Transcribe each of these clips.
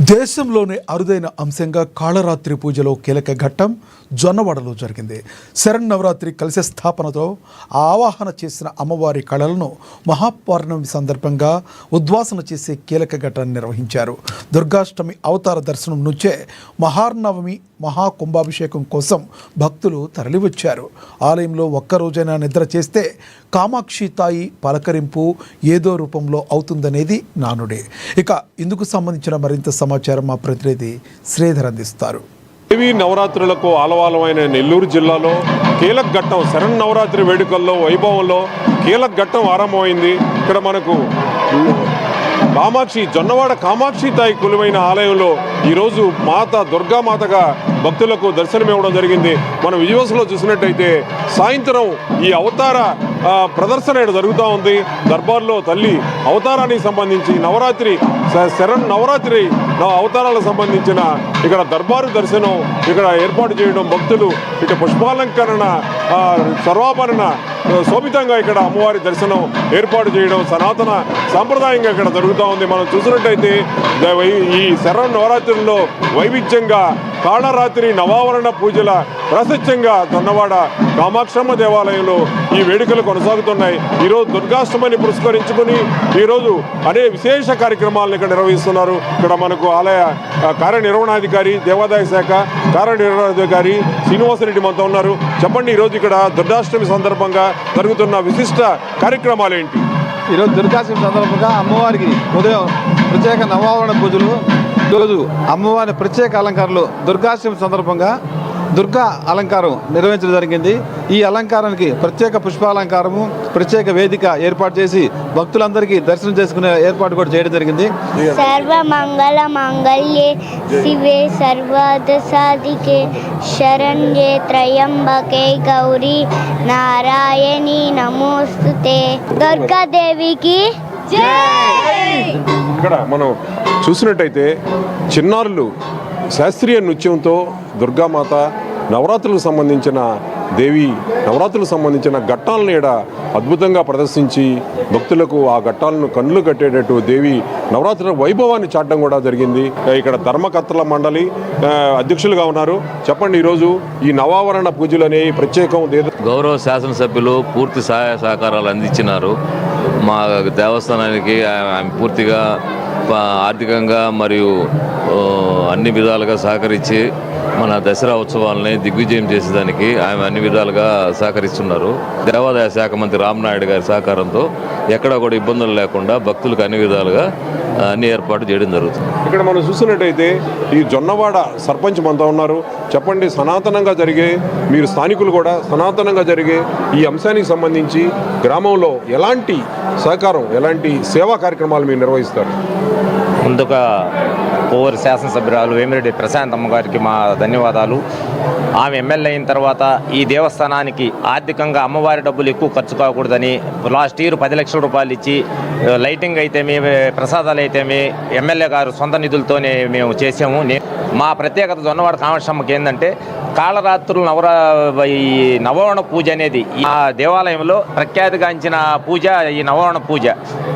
దేశంలోనే అరుదైన అంశంగా కాళరాత్రి పూజలో కీలక ఘట్టం జొన్నవాడలో జరిగింది. శరన్నవరాత్రి కలశ స్థాపనతో ఆవాహన చేసిన అమ్మవారి కళలను మహాపౌర్ణమి సందర్భంగా ఉద్వాసన చేసే కీలక ఘట్టాన్ని నిర్వహించారు. దుర్గాష్టమి అవతార దర్శనం నుంచే మహార్నవమి మహాకుంభాభిషేకం కోసం భక్తులు తరలివచ్చారు. ఆలయంలో ఒక్కరోజైనా నిద్ర చేస్తే కామాక్షి తాయి పలకరింపు ఏదో రూపంలో అవుతుందనేది నానుడే. ఇక ఇందుకు సంబంధించిన మరింత సమాచారం మా ప్రతినిధి శ్రీధర్ అందిస్తారు. దేవీ నవరాత్రులకు ఆలవాలమైన నెల్లూరు జిల్లాలో కీలక ఘట్టం శరన్నవరాత్రి వేడుకల్లో వైభవంలో కీలక ఘట్టం ఆరంభమైంది. ఇక్కడ మనకు జొన్నవాడ కామాక్షి తాయి కొలువైన ఆలయంలో ఈరోజు దుర్గామాతగా భక్తులకు దర్శనమివ్వడం జరిగింది. మనం విజువల్స్లో చూసినట్టయితే సాయంత్రం ఈ అవతార ప్రదర్శన జరుగుతూ ఉంది. దర్బార్లో తల్లి అవతారానికి సంబంధించి శరన్నవరాత్రి అవతారాలకు సంబంధించిన ఇక్కడ దర్బారు దర్శనం ఇక్కడ ఏర్పాటు చేయడం, భక్తులు ఇటు పుష్పాలంకరణ సర్వాభరణ శోభితంగా ఇక్కడ అమ్మవారి దర్శనం ఏర్పాటు చేయడం సనాతన సాంప్రదాయంగా ఇక్కడ జరుగుతూ ఉంది. మనం చూసినట్టయితే ఈ శరన్నవరాత్రుల్లో వైవిధ్యంగా కాళరాత్రి నవావరణ పూజల ప్రసిద్ధంగా జొన్నవాడ కామాక్షమ్మ దేవాలయంలో ఈ వేడుకలు కొనసాగుతున్నాయి. ఈరోజు దుర్గాష్టమిని పురస్కరించుకుని ఈరోజు అనేక విశేష కార్యక్రమాలను ఇక్కడ నిర్వహిస్తున్నారు. ఇక్కడ మనకు ఆలయ కార్యనిర్వహణాధికారి, దేవాదాయ శాఖ కార్యనిర్వహణాధికారి శ్రీనివాసరెడ్డి మనతో ఉన్నారు. చెప్పండి, ఈరోజు ఇక్కడ దుర్గాష్టమి సందర్భంగా జరుగుతున్న విశిష్ట కార్యక్రమాలు ఏంటి? ఈరోజు దుర్గాష్టమి సందర్భంగా అమ్మవారికి ఉదయం ప్రత్యేక నవావరణ పూజలు, ఈరోజు అమ్మవారి ప్రత్యేక అలంకారాలు దుర్గాష్టమి సందర్భంగా దుర్గా అలంకారం నిర్వహించడం జరిగింది. ఈ అలంకారానికి ప్రత్యేక పుష్పాలంకారము, ప్రత్యేక వేదిక ఏర్పాటు చేసి భక్తులందరికీ దర్శనం చేసుకునే ఏర్పాటు కూడా చేయడం జరిగింది. సర్వమంగళ మంగళ్యే శివే సర్వార్థ సాధికే శరణ్యే త్రయంబకే గౌరీ నారాయణి నమోస్తుతే. దుర్గాదేవికి ఇక్కడ మనం చూసినట్టయితే చిన్నారులు శాస్త్రీయ నృత్యంతో దుర్గామాత నవరాత్రులకు సంబంధించిన ఘట్టాలను అద్భుతంగా ప్రదర్శించి భక్తులకు ఆ ఘట్టాలను కన్నులు కట్టేటట్టు దేవి నవరాత్రుల వైభవాన్ని చాటడం కూడా జరిగింది. ఇక్కడ ధర్మకర్తల మండలి అధ్యక్షులుగా ఉన్నారు. చెప్పండి, ఈరోజు ఈ నవావరణ పూజలు అనేవి ప్రత్యేకం. గౌరవ శాసనసభ్యులు పూర్తి సహాయ సహకారాలు అందించినారు. మా దేవస్థానానికి ఆమె పూర్తిగా ఆర్థికంగా మరియు అన్ని విధాలుగా సహకరించి మన దసరా ఉత్సవాలని దిగ్విజయం చేసేదానికి ఆమె అన్ని విధాలుగా సహకరిస్తున్నారు. దేవాదాయ శాఖ మంత్రి రామనాయుడు గారి సహకారంతో ఎక్కడా కూడా ఇబ్బందులు లేకుండా భక్తులకు అన్ని విధాలుగా అన్ని ఏర్పాటు చేయడం జరుగుతుంది. ఇక్కడ మనం చూసినట్టయితే ఈ జొన్నవాడ సర్పంచ్ మనతో ఉన్నారు. చెప్పండి, మీరు స్థానికులు కూడా సనాతనంగా జరిగే ఈ అంశానికి సంబంధించి గ్రామంలో ఎలాంటి సహకారం, ఎలాంటి సేవా కార్యక్రమాలు మీరు నిర్వహిస్తారు? ముందుగా కోవూరు శాసనసభ్యురాలు వేమిరెడ్డి ప్రశాంతమ్మ గారికి మా ధన్యవాదాలు. ఆమె ఎమ్మెల్యే అయిన తర్వాత ఈ దేవస్థానానికి ఆర్థికంగా అమ్మవారి డబ్బులు ఎక్కువ ఖర్చు కాకూడదని లాస్ట్ ఇయర్ 10 లక్షల రూపాయలు ఇచ్చి లైటింగ్ అయితేమి, ప్రసాదాలు అయితేమి ఎమ్మెల్యే గారు సొంత నిధులతోనే మేము చేసాము. మా ప్రత్యేకత జొన్నవాడ కామాక్షమ్మకి ఏంటంటే కాళరాత్రులు ఈ నవవరణ పూజ అనేది ఆ దేవాలయంలో ప్రఖ్యాతిగాంచిన పూజ ఈ నవవరణ పూజ.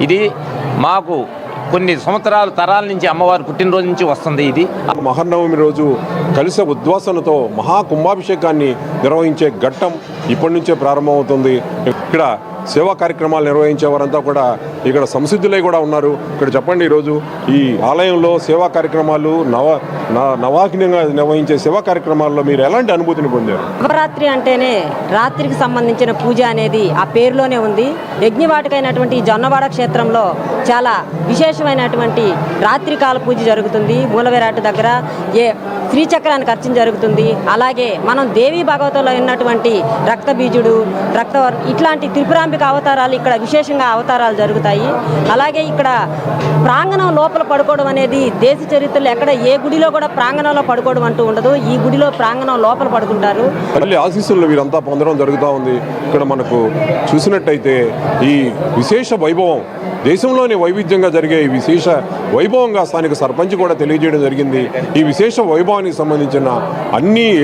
ఇది మాకు కొన్ని సంవత్సరాల తరాల నుంచి అమ్మవారి పుట్టినరోజు నుంచి వస్తుంది. ఇది మహానవమి రోజు కలశ ఉద్వాసనతో మహాకుంభాభిషేకాన్ని నిర్వహించే ఘట్టం ఇప్పటి నుంచే ప్రారంభమవుతుంది. ఇక్కడ సేవా కార్యక్రమాలు నిర్వహించే వారంతా కూడా ఇక్కడ సంసిద్ధులై కూడా ఉన్నారు. ఇక్కడ చెప్పండి, ఈరోజు ఈ ఆలయంలో సేవా కార్యక్రమాలు నవాగ్నంగా నిర్వహించే సేవా కార్యక్రమాల్లో మీరు ఎలాంటి అనుభూతిని పొందారు? నవరాత్రి అంటేనే రాత్రికి సంబంధించిన పూజ అనేది ఆ పేరులోనే ఉంది. యజ్ఞవాటికైనటువంటి జొన్నవాడ క్షేత్రంలో చాలా విశేషమైనటువంటి రాత్రికాల పూజ జరుగుతుంది. మూలవిరాట్ దగ్గర శ్రీచక్రానికి అర్చన జరుగుతుంది. అలాగే మనం దేవీ భాగవతంలో ఉన్నటువంటి రక్తబీజుడు, ఇట్లాంటి త్రిపురాంబిక అవతారాలు ఇక్కడ విశేషంగా అవతారాలు జరుగుతాయి. అలాగే ఇక్కడ ప్రాంగణం లోపల పడుకోవడం అనేది దేశ చరిత్రలో ఎక్కడ ఏ గుడిలో కూడా ప్రాంగణంలో పడుకోవడం అంటూ ఉండదు. ఈ గుడిలో ప్రాంగణం లోపల పడుకుంటారు. తల్లి ఆశీస్సులు వీరంతా పొందడం జరుగుతూ ఉంది. ఇక్కడ మనకు చూసినట్టయితే ఈ విశేష వైభవం దేశంలోనే వైవిధ్యంగా జరిగే ఈ విశేష వైభవంగా స్థానిక సర్పంచ్ కూడా తెలియజేయడం జరిగింది. ఈ విశేష వైభవానికి సంబంధించిన అన్ని